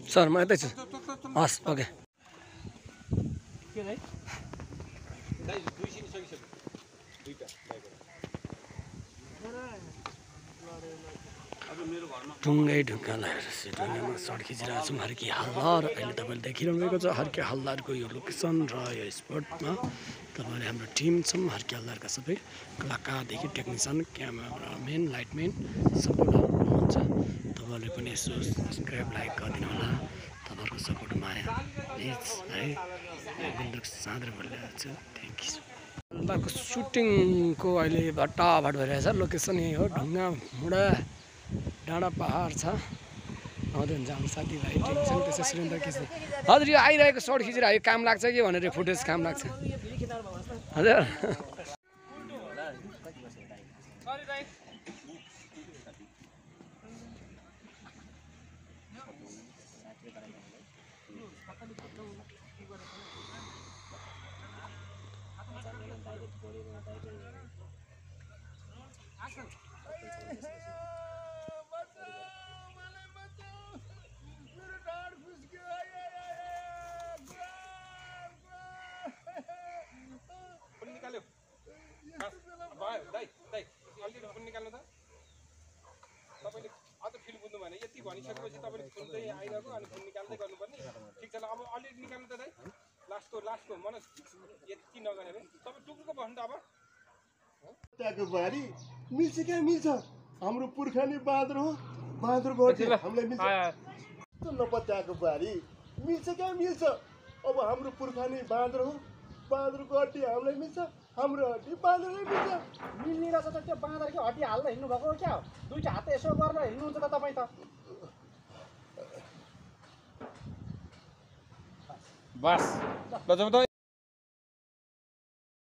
sir म यतै छु हस् ओके ढुङ्गै ढुङ्गा लगाएर ढुङ्गामा सर्ट खिचिरहेको छौँ हर्की हल्दार अहिले तपाईँले देखिरहनु भएको छ हर्की हल्दारको यो लोकेसन र यो स्पटमा तपाईँले हाम्रो टिम छौँ हर्की हल्दारका सबै कलाकारदेखि टेक्निसियन क्यामेराम्यान लाइटम्यान सपोर्ट हुनुहुन्छ तपाईँहरूले पनि यसो सब्सक्राइब लाइक गरिदिनु होला तपाईँहरूको सपोर्ट माया प्लिज है बिन्दुक साँद्रो बोलिरहेको छु थ्याङ्क यू हल्दारको सुटिङको अहिले भट्टाभट भइरहेछ लोकेसन यही हो ढुङ्गा मुढा डाँडा पहाड छ आउँदै हुन्छ हाम्रो साथीभाइ टेन्सन त्यसै सुरेन्द्र केसी हजुर यो आइरहेको सर्ट खिचिरहेको काम लाग्छ कि भनेर फुटेज काम लाग्छ हजुर तपाईले अझ फिल बुझ्नु भने यति भनिसकेपछि तपाईले खुन चाहिँ आइरहेको अनि खुन निकाल्दै गर्नुपर्ने ठिक छ ल अब अलि निकाल्नु त दाइ लास्टको मनोज यति नगरे भने तपाईँ टुक्रुको बस्नु त अब त्यहाँको बारी मिल्छ क्या मिल्छ हाम्रो पुर्खानी बाँदर हो बाँदर गर्थ्यो हामीलाई मिल्छ नपत्याएको बारी मिल्छ क्या मिल्छ अब हाम्रो पुर्खानी बाँदर हो बाँदर गर्थ्यो हामीलाई मिल्छ हाम्रो हड्डी बाँदरले मिल्छ मिल्ने रहेछ त त्यो बाँदरको हड्डी हाल्दा हिँड्नु भएको हो क्या दुईटा हात यसो गरेर हिँड्नुहुन्छ त तपाईँ त बस ल जाउँ त